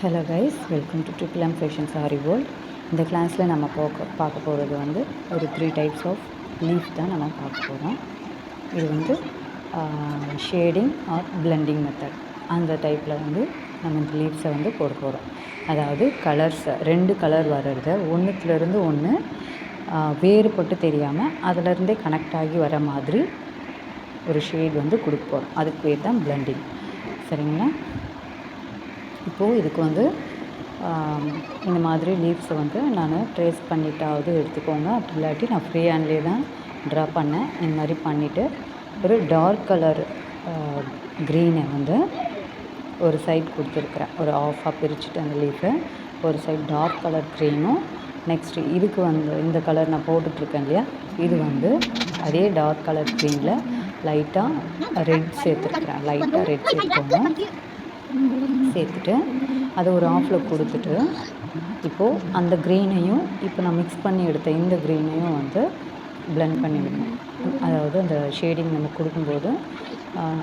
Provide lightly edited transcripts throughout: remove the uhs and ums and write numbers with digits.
Hello guys, welcome to triple M fashion sorry world. இந்த கிளாஸில் நம்ம பார்க்க போகிறது வந்து ஒரு 3 டைப்ஸ் ஆஃப் லீஃப் தான் நம்ம பார்க்க போகிறோம். இது வந்து ஷேடிங் ஆர் பிளெண்டிங் மெத்தட். அந்த டைப்பில் வந்து நம்ம இந்த லீவ்ஸை வந்து போட போகிறோம். அதாவது கலர்ஸ் 2 கலர் வர்றத ஒன்றுத்துலேருந்து ஒன்று வேறுபட்டு தெரியாமல் அதிலருந்தே கனெக்ட் ஆகி வர மாதிரி ஒரு ஷேட் வந்து கொடுக்க போகிறோம். அதுக்கு பேர் தான் பிளெண்டிங். சரிங்களா? இப்போது இதுக்கு வந்து இந்த மாதிரி லீவ்ஸை வந்து நான் ட்ரேஸ் பண்ணிட்டாவது எடுத்துக்கோங்க. அப்படி இல்லாட்டி நான் ஃப்ரீ ஹேண்ட்லேயே தான் ட்ரா பண்ணேன். இந்த மாதிரி பண்ணிவிட்டு ஒரு டார்க் கலர் க்ரீனை வந்து ஒரு சைட் கொடுத்துருக்குறேன். ஒரு ஆஃபாக பிரிச்சுட்டு அந்த லீஃபை ஒரு சைட் டார்க் கலர் க்ரீனும், நெக்ஸ்ட்டு இதுக்கு வந்து இந்த கலர் நான் போட்டுட்ருக்கேன் இல்லையா, இது வந்து அதே டார்க் கலர் க்ரீனில் லைட்டாக ரெட் சேர்த்துருக்குறேன். லைட்டாக ரெட் சேர்த்துட்டு அதை ஒரு ஆஃபில் கொடுத்துட்டு இப்போது அந்த க்ரீனையும் இப்போ நான் மிக்ஸ் பண்ணி எடுத்த இந்த க்ரீனையும் வந்து பிளெண்ட் பண்ணி விடணும். அதாவது அந்த ஷேடிங் நம்ம கொடுக்கும்போது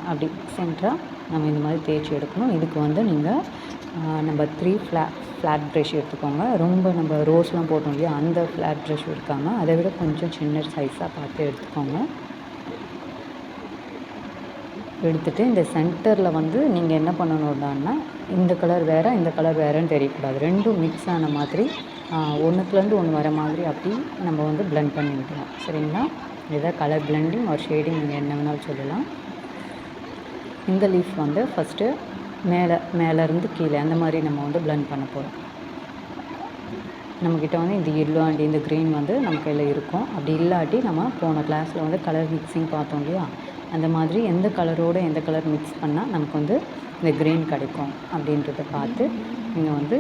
அப்படி சென்டராக நம்ம இந்த மாதிரி தேய்ச்சி எடுக்கணும். இதுக்கு வந்து நீங்கள் நம்ம 3 ஃப்ளாட் ப்ரஷ் எடுத்துக்கோங்க. ரொம்ப நம்ம ரோஸ்லாம் போட்டோம் இல்லையா, அந்த ஃப்ளாட் ப்ரஷ் எடுக்காமல் அதை விட கொஞ்சம் சின்ன சைஸாக பார்த்து எடுத்துக்கோங்க. எடுத்துகிட்டு இந்த சென்டரில் வந்து நீங்கள் என்ன பண்ணணும்னா, இந்த கலர் வேறு இந்த கலர் வேறுன்னு தெரியக்கூடாது. ரெண்டும் மிக்ஸ் ஆன மாதிரி ஒன்றுத்துலேருந்து ஒன்று வர மாதிரி அப்படி நம்ம வந்து பிளெண்ட் பண்ணி விடலாம். சரிங்களா? இதுதான் கலர் பிளெண்டிங் ஒரு ஷேடிங், நீங்கள் என்ன வேணாலும் சொல்லலாம். இந்த லீஃப் வந்து ஃபஸ்ட்டு மேலேருந்து கீழே அந்த மாதிரி நம்ம வந்து பிளெண்ட் பண்ண போகிறோம். நம்மக்கிட்ட வந்து இந்த எல்லோ அண்ட் இந்த க்ரீன் வந்து நம்ம கையில் இருக்கும். அப்படி இல்லாட்டி நம்ம போன கிளாஸில் வந்து கலர் மிக்சிங் பார்த்தோம் இல்லையா, அந்த மாதிரி எந்த கலரோடு எந்த கலர் மிக்ஸ் பண்ணால் நமக்கு வந்து இந்த க்ரீன் கிடைக்கும் அப்படின்றத பார்த்து நீங்கள் வந்து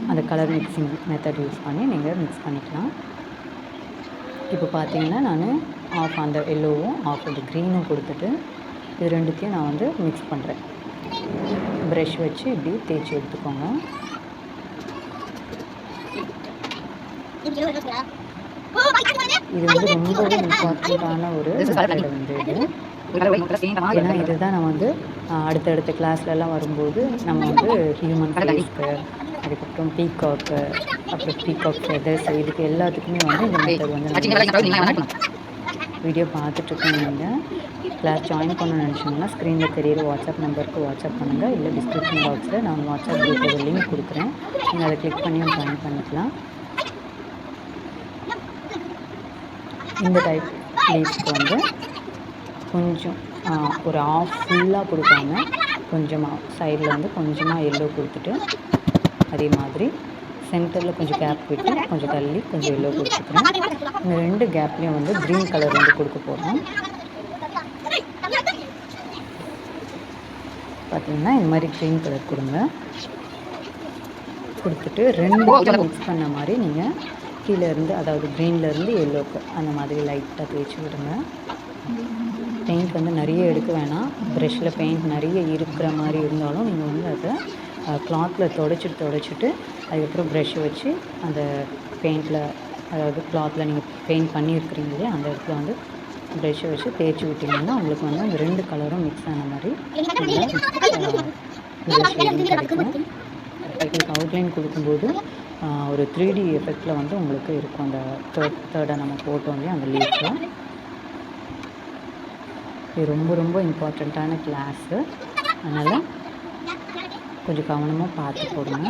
அந்த கலர் மிக்சிங் மெத்தட் யூஸ் பண்ணி நீங்கள் மிக்ஸ் பண்ணிக்கலாம். இப்போ பார்த்தீங்கன்னா நான் ஆஃப் அந்த எல்லோவும் ஆஃப் அந்த க்ரீனும் கொடுத்துட்டு இது ரெண்டுத்தையும் நான் வந்து மிக்ஸ் பண்ணுறேன். ப்ரஷ் வச்சு இப்படி தேய்ச்சி எடுத்துக்கோங்க. இது வந்து ரொம்பவே இம்பார்ட்டண்ட்டான ஒரு மெத்தட் வந்து இது. ஏன்னா இதுதான் நம்ம வந்து அடுத்தடுத்த கிளாஸ்லலாம் வரும்போது நம்ம வந்து ஹியூமன் ஃபேஸ்க்கு, அதுக்கப்புறம் பீகாக்கு, அப்புறம் பீகாக் ஃபெதர்ஸ், இதுக்கு எல்லாத்துக்குமே வந்து இந்த மெத்தட் வந்து வீடியோ பார்த்துட்ருக்கோம். நீங்கள் கிளாஸ் ஜாயின் பண்ண நினச்சிங்கன்னா ஸ்க்ரீனில் தெரியிற வாட்ஸ்அப் நம்பருக்கு வாட்ஸ்அப் பண்ணுங்கள். இல்லை டிஸ்கிரிப்ஷன் பாக்ஸில் நான் வாட்ஸ்அப் குரூப்போட லிங்க் கொடுக்குறேன். நீங்கள் அதை கிளிக் பண்ணியும் ஜாயின் பண்ணிக்கலாம். இந்த டைப் லீவ்ஸ்க்கு வந்து கொஞ்சம் ஒரு ஆஃப் ஃபுல்லாக கொடுக்காம கொஞ்சமாக சைடில் வந்து கொஞ்சமாக எல்லோ கொடுத்துட்டு, அதே மாதிரி சென்டரில் கொஞ்சம் கேப் விட்டு கொஞ்சம் தள்ளி கொஞ்சம் எல்லோ கொடுத்துக்கிறேன். இந்த 2 கேப்லேயும் வந்து க்ரீன் கலர் வந்து கொடுக்க போகிறோம். பார்த்திங்கன்னா இந்த மாதிரி க்ரீன் கலர் கொடுங்க. கொடுத்துட்டு 2 மிக்ஸ் பண்ண மாதிரி நீங்கள் கீழே இருந்து, அதாவது க்ரீன்லேருந்து எல்லோக்கு அந்த மாதிரி லைட்டாக தேய்ச்சி விடுங்க. பெயிண்ட் வந்து நிறைய எடுக்க வேணாம். ப்ரெஷ்ஷில் பெயிண்ட் நிறைய இருக்கிற மாதிரி இருந்தாலும் நீங்கள் வந்து அதை கிளாத்தில் தொடச்சிட்டு அதுக்கப்புறம் ப்ரெஷ்ஷை வச்சு அந்த பெயிண்டில், அதாவது கிளாத்தில் நீங்கள் பெயிண்ட் பண்ணியிருக்கிறீங்க இல்லையா, அந்த இடத்துல வந்து ப்ரெஷ்ஷை வச்சு தேய்ச்சி விட்டிங்கன்னா உங்களுக்கு வந்து அந்த 2 கலரும் மிக்ஸ் ஆன மாதிரி ஷேடிங் கிடைக்கும். இதுக்கு அவுட்லைன் கொடுக்கும்போது ஒரு 3D எஃபெக்டில் வந்து உங்களுக்கு இருக்கும். அந்த தேர்டாக நம்ம போட்டோம் இல்லையா அந்த லீஃபில். இது ரொம்ப ரொம்ப இம்பார்ட்டண்ட்டான கிளாஸு. அதனால் கொஞ்சம் கவனமாக பார்த்து போடுங்க.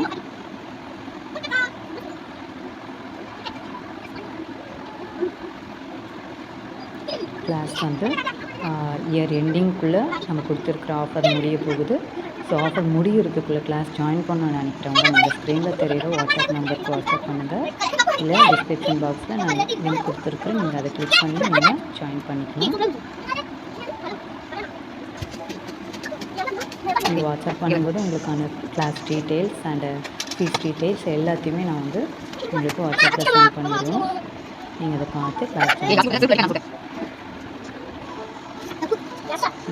கிளாஸ் வந்து இயர் எண்டிங்குள்ளே நம்ம கொடுத்துருக்குற ஆஃபர் முடிய போகுது. ஸோ ஆஃபர் முடிகிறதுக்குள்ளே கிளாஸ் ஜாயின் பண்ணணும்னு நினைக்கிறவங்க நீங்கள் ஸ்க்ரீனில் தெரியிற வாட்ஸ்அப் நம்பருக்கு வாட்ஸ்அப் பண்ணுங்கள். இல்லை டிஸ்கிரிப்ஷன் பாக்ஸில் நான் லிங்க் கொடுத்துருக்குறேன். நீங்கள் அதை கிளிக் பண்ணி நீங்கள் ஜாயின் பண்ணிக்கலாம். நீங்கள் வாட்ஸ்அப் பண்ணும்போது உங்களுக்கான class details and fees details எல்லாத்தையுமே நான் வந்து உங்களுக்கு வாட்ஸ்அப்பில் சென்ட் பண்ணிடுவோம். நீங்கள் அதை பார்த்து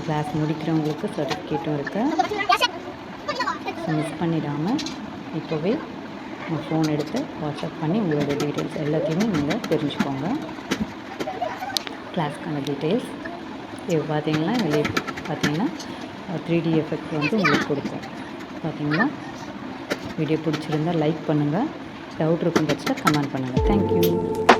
கிளாஸ் முடிக்கிறவங்களுக்கு சர்டிஃபிகேட்டும் இருக்குது. மிஸ் பண்ணிடாமல் இப்போவே உங்கள் ஃபோன் எடுத்து வாட்ஸ்அப் பண்ணி உங்களோட டீட்டெயில்ஸ் எல்லாத்தையுமே நீங்கள் தெரிஞ்சுக்கோங்க. கிளாஸ்க்கான டீட்டெயில்ஸ் இப்போ பார்த்தீங்கன்னா இதில் பார்த்தீங்கன்னா 3D எஃபெக்ட் வந்து உங்களுக்கு கொடுக்கும். பார்த்தீங்கன்னா வீடியோ பிடிச்சிருந்தால் லைக் பண்ணுங்கள். டவுட் இருக்கும் பட்சத்தில் கமெண்ட் பண்ணுங்கள். தேங்க்யூ.